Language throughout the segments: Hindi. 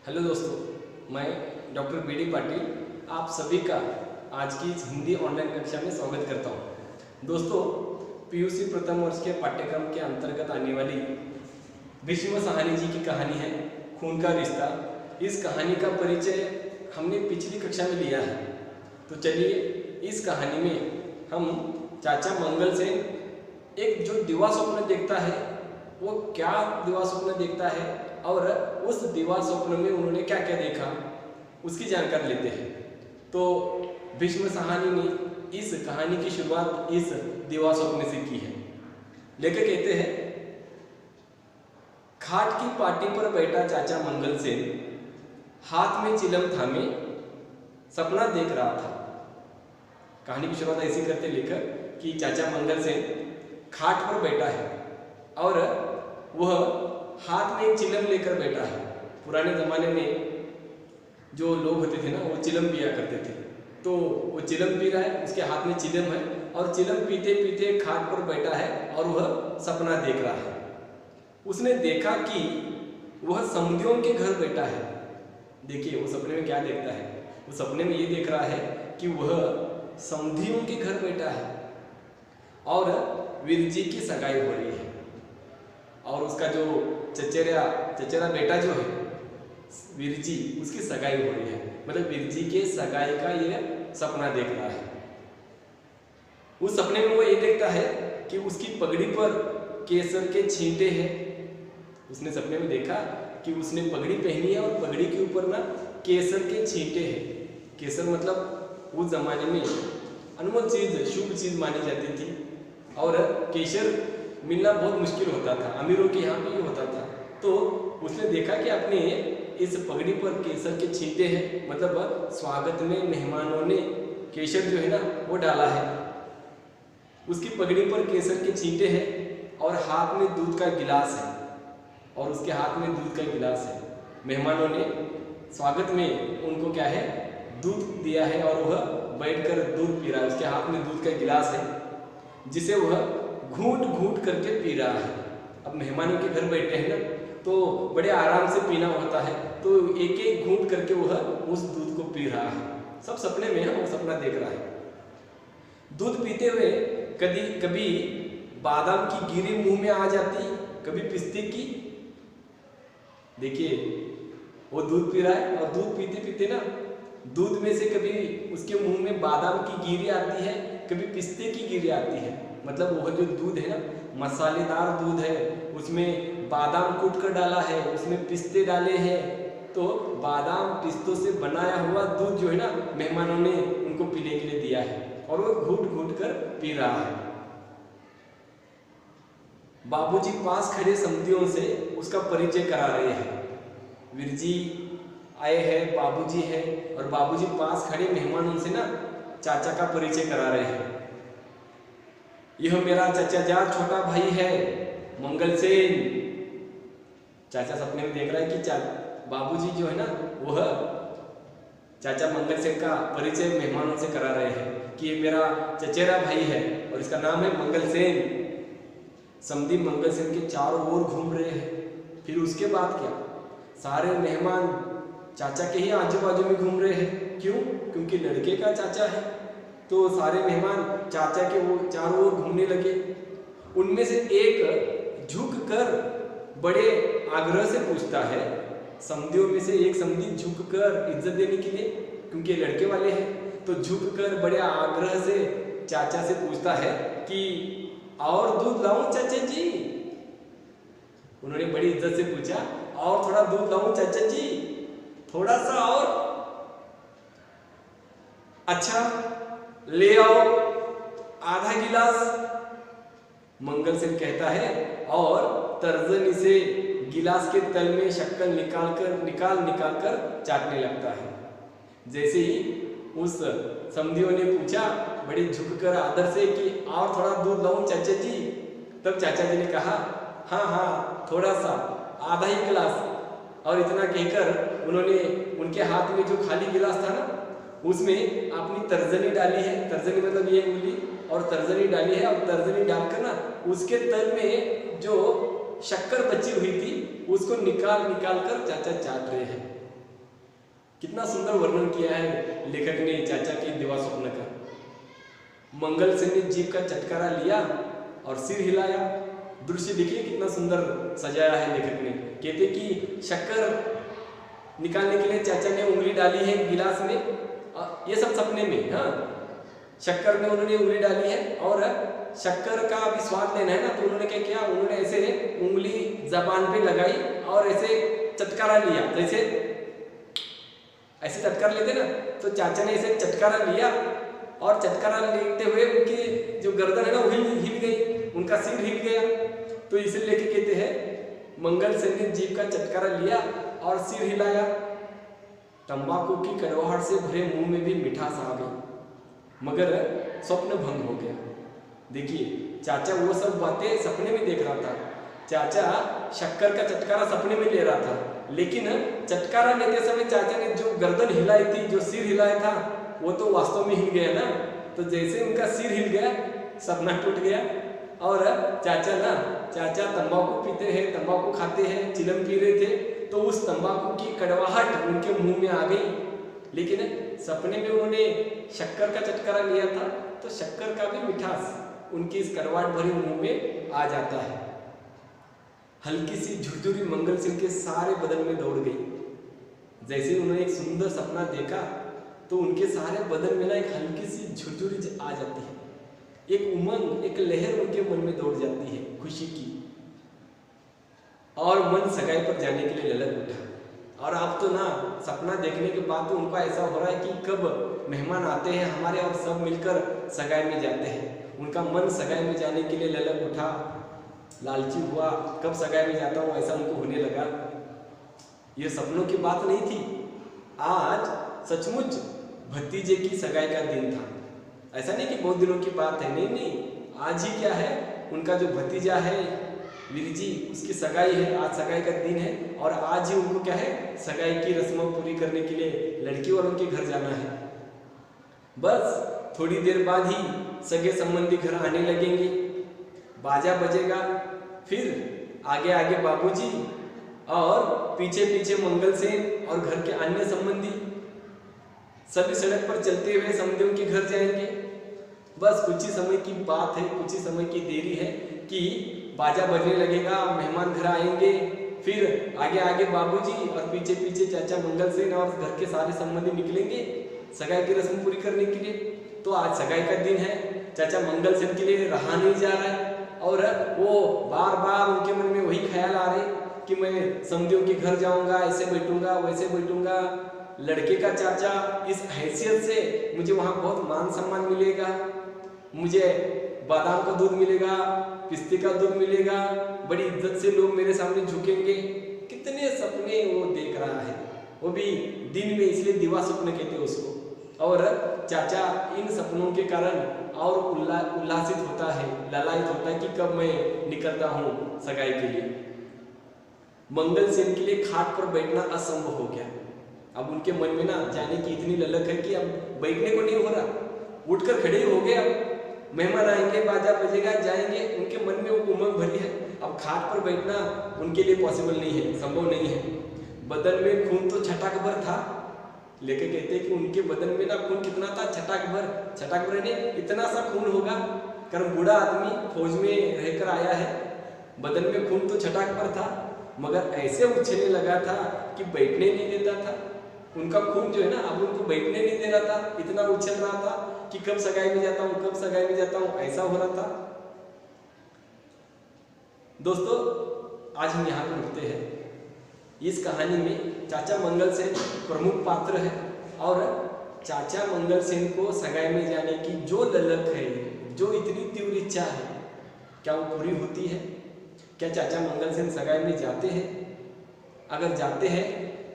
हेलो दोस्तों, मैं डॉक्टर बी डी पाटिल आप सभी का आज की इस हिंदी ऑनलाइन कक्षा में स्वागत करता हूं। दोस्तों, पीयूसी प्रथम वर्ष के पाठ्यक्रम के अंतर्गत आने वाली भीष्म साहनी जी की कहानी है खून का रिश्ता। इस कहानी का परिचय हमने पिछली कक्षा में लिया है, तो चलिए इस कहानी में हम चाचा मंगल सेन एक जो दिवा स्वप्न देखता है वो क्या दिवा स्वप्न देखता है और उस दिवा स्वप्न में उन्होंने क्या क्या देखा उसकी जानकारी लेते हैं। तो भीष्म साहनी ने इस कहानी की शुरुआत इस दिवा स्वप्न से की है। लेखक कहते हैं, खाट की पाटी पर बैठा चाचा मंगल सेन हाथ में चिलम थामे सपना देख रहा था। कहानी की शुरुआत ऐसी करते लेखक कि चाचा मंगल सेन खाट पर बैठा है और वह हाथ में एक चिलम लेकर बैठा है। पुराने ज़माने में जो लोग होते थे ना, वो चिलम पिया करते थे, तो वो चिलम पी रहा है, उसके हाथ में चिलम है और चिलम पीते पीते खाट पर बैठा है और वह सपना देख रहा है। उसने देखा कि वह समधियों के घर बैठा है। देखिए वो सपने में क्या देखता है, वो सपने में ये देख रहा है कि वह समधियों के घर बैठा है और वीर जी की सगाई हो रही है और उसका जो चचेरा बेटा जो है वीर जी, उसकी सगाई हो रही है। मतलब वीर जी के सगाई का ये सपना देख रहा है। उस सपने में वो ये देखता है कि उसकी पगड़ी पर केसर के छींटे हैं। उसने सपने में देखा कि उसने पगड़ी पहनी है और पगड़ी के ऊपर ना केसर के छींटे हैं। केसर मतलब उस जमाने में अनमोल चीज, शुभ चीज मानी जाती थी और केसर मिलना बहुत मुश्किल होता था, अमीरों के यहाँ पे ही होता था। तो उसने देखा कि अपने इस पगड़ी पर केसर के छींटे हैं, मतलब स्वागत में मेहमानों ने केसर जो है ना वो डाला है। उसकी पगड़ी पर केसर के छींटे हैं और हाथ में दूध का गिलास है और उसके हाथ में दूध का गिलास है। मेहमानों ने स्वागत में उनको क्या है, दूध दिया है और वह बैठकर दूध पी रहा है। उसके हाथ में दूध का गिलास है जिसे वह घूंट घूंट करके पी रहा है। अब मेहमानों के घर बैठे हैं ना, तो बड़े आराम से पीना होता है, तो एक एक घूंट करके वह उस दूध को पी रहा है। सब सपने में है, वो सपना देख रहा है। दूध पीते हुए कभी बादाम की गिरी मुंह में आ जाती, कभी पिस्ते की। देखिए वो दूध पी रहा है और दूध पीते पीते ना दूध में से कभी उसके मुंह में बादाम की गिरी आती है, कभी पिस्ते की गिरी आती है। मतलब वह जो दूध है ना, मसालेदार दूध है, उसमें बादाम कूट कर डाला है, उसमें पिस्ते डाले हैं, तो बादाम पिस्तों से बनाया हुआ दूध जो है ना मेहमानों ने उनको पीने के लिए दिया है और वो घूट घूट कर पी रहा है। बाबूजी पास खड़े समधियों से उसका परिचय करा रहे हैं। वीर जी आए हैं, बाबूजी है और बाबूजी पास खड़े मेहमानों से ना चाचा का परिचय करा रहे हैं। यह मेरा चचाजाद छोटा भाई है मंगल सेन। चाचा सपने में देख रहा है कि बाबूजी जो है ना वह चाचा मंगल सेन का परिचय मेहमानों से करा रहे हैं कि ये मेरा चचेरा भाई है और इसका नाम है मंगल सेन। समधी मंगल सेन के चारों ओर घूम रहे हैं। फिर उसके बाद क्या, सारे मेहमान चाचा के ही आजू बाजू में घूम रहे हैं। क्यों? क्योंकि लड़के का चाचा है, तो सारे मेहमान चाचा के वो चारों ओर घूमने लगे। उनमें से एक झुक कर बड़े आग्रह से पूछता है, समधियों में से एक समधी झुक कर इज्जत देने के लिए, क्योंकि लड़के वाले हैं, तो झुक कर बड़े आग्रह से चाचा से पूछता है कि और दूध लाऊं चाचा जी। उन्होंने बड़ी इज्जत से पूछा, और थोड़ा दूध लाऊं चाचा जी, थोड़ा सा और। अच्छा ले आओ आधा गिलास, मंगल सेन कहता है और तर्जनी से गिलास के तल में शक्कर निकाल कर चाटने लगता है। जैसे ही उस समधियों ने पूछा बड़ी झुककर आदर से कि और थोड़ा दूध लाऊं चाचा जी, तब चाचा जी ने कहा हाँ हाँ थोड़ा सा, आधा ही गिलास। और इतना कहकर उन्होंने उनके हाथ में जो खाली गिलास था ना उसमें अपनी तर्जनी डाली है। तर्जनी मतलब ये उंगली, और तर्जनी डाली है और तर्जनी डालकर ना उसके तल में जो शक्कर बची हुई थी उसको निकाल कर चाचा चाट रहे हैं। कितना सुंदर वर्णन किया है लेखक ने चाचा के दिवा स्वप्न का। मंगल सेन ने जीभ का चटकारा लिया और सिर हिलाया। दृश्य देखिए कितना सुंदर सजाया है लेखक ने। कहते कि शक्कर निकालने के लिए चाचा ने उंगली डाली है गिलास में, ये सब सपने में। हाँ, शक्कर में उन्होंने उंगली डाली है और शक्कर का भी स्वाद लेना है ना, तो उन्होंने क्या किया, उन्होंने ऐसे उंगली जबान पे लगाई और ऐसे चटकारा लिया। जैसे ऐसे चटकार लेते ना, तो चाचा ने ऐसे चटकारा लिया और चटकारा लेते हुए उनकी जो गर्दन है ना वो हिल गई, उनका सिर हिल गया। तो इसे लेके कहते हैं मंगल सेन ने जीभ का चटकारा लिया और सिर हिलाया। तंबाकू की कड़वाहट से भरे मुंह में भी मिठास आ गई, मगर स्वप्न भंग हो गया। देखिए चाचा वो सब बातें सपने में देख रहा था। चाचा शक्कर का चटकारा सपने में ले रहा था, लेकिन चटकारा लेते समय चाचा ने जो गर्दन हिलाई थी, जो सिर हिलाया था, वो तो वास्तव में हिल गया ना। तो जैसे उनका सिर हिल गया, सपना टूट गया। और चाचा तंबाकू पीते हैं, तंबाकू खाते हैं, चिलम पी रहे थे, तो उस तंबाकू की कड़वाहट उनके मुंह में आ गई। लेकिन सपने में उन्होंने शक्कर का चटकारा लिया था, तो शक्कर का भी मिठास उनकी इस कड़वाहट भरी मुंह में आ जाता है। हल्की सी झुरझुरी मंगल सेन के सारे बदन में दौड़ गई। जैसे उन्होंने एक सुंदर सपना देखा, तो उनके सारे बदन में ना एक हल्की सी झुरझुरी आ जाती है, एक उमंग, एक लहर उनके मन में दौड़ जाती है खुशी की, और मन सगाई पर जाने के लिए ललक उठा। और अब तो ना सपना देखने के बाद तो उनको ऐसा हो रहा है कि कब मेहमान आते हैं हमारे और सब मिलकर सगाई में जाते हैं। उनका मन सगाई में जाने के लिए ललक उठा, लालची हुआ, कब सगाई में जाता हूँ ऐसा उनको होने लगा। ये सपनों की बात नहीं थी, आज सचमुच भतीजे की सगाई का दिन था। ऐसा नहीं कि बहुत दिनों की बात है, नहीं, आज ही क्या है, उनका जो भतीजा है वीर जी, उसकी सगाई है। आज सगाई का दिन है और आज ही उनको क्या है, सगाई की रस्म पूरी करने के लिए लड़की वालों के घर जाना है। बस थोड़ी देर बाद ही सगे संबंधी घर आने लगेंगे, बाजा बजेगा, फिर आगे आगे बाबूजी और पीछे पीछे मंगल सेन और घर के अन्य संबंधी सभी सड़क पर चलते हुए समधियों के घर जाएंगे। बस कुछ ही समय की बात है, कुछ ही समय की देरी है कि बाजा बजने लगेगा, मेहमान घर आएंगे, फिर आगे आगे बाबूजी और पीछे पीछे चाचा मंगल सेन और घर के सारे संबंधी निकलेंगे सगाई की रस्म पूरी करने के लिए। तो आज सगाई का दिन है, चाचा मंगल सेन के लिए रहा नहीं जा रहा है और वो बार बार उनके मन में वही ख्याल आ रहे कि मैं समधियों के घर जाऊंगा, ऐसे बैठूंगा, वैसे बैठूंगा। लड़के का चाचा इस हैसियत से मुझे वहाँ बहुत मान सम्मान मिलेगा, मुझे बादाम का दूध मिलेगा, पिस्ते का दूध मिलेगा, बड़ी इज्जत से लोग मेरे सामने झुकेंगे। कितने सपने वो देख रहा है, वो भी दिन में, इसलिए दिवा स्वप्न कहते हैं उसको। और चाचा इन सपनों के कारण और उल्लासित होता है, ललायित होता है कि कब मैं निकलता हूँ सगाई के लिए। मंगल सेन के लिए खाट पर बैठना असंभव हो गया। अब उनके मन में ना जाने की इतनी ललक है कि अब बैठने को नहीं हो रहा, उठकर खड़े हो गए। अब मेहमान आएंगे, बाजा बजेगा, जाएंगे, उनके मन में वो उमंग भरी है। अब खाट पर बैठना उनके लिए पॉसिबल नहीं है, संभव नहीं है। बदन में खून तो छटाक भर था, लेकिन कहते हैं कि उनके बदन में ना खून कितना था, छटाक भर ने इतना सा खून होगा, कारण बूढ़ा आदमी फौज में रहकर आया है, बदन में खून तो छटाक भर था, मगर ऐसे उछलने लगा था कि बैठने नहीं देता था। उनका खून जो है ना, अब उनको बैठने नहीं दे रहा था, इतना उछल रहा था कि कब सगाई में जाता हूँ, कब सगाई में जाता हूँ, ऐसा हो रहा था। दोस्तों, आज हम यहाँ पर रुकते हैं। इस कहानी में चाचा मंगल सेन प्रमुख पात्र है और चाचा मंगल सेन को सगाई में जाने की जो ललक है, जो इतनी तीव्र इच्छा है, क्या वो पूरी होती है? क्या चाचा मंगल सेन सगाई में जाते हैं? अगर जाते हैं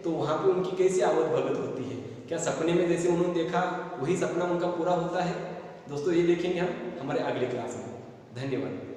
तो वहाँ पे उनकी कैसी आवत भगत होती है? क्या सपने में जैसे उन्होंने देखा वही सपना उनका पूरा होता है? दोस्तों, ये देखेंगे हम हमारे अगले क्लास में। धन्यवाद।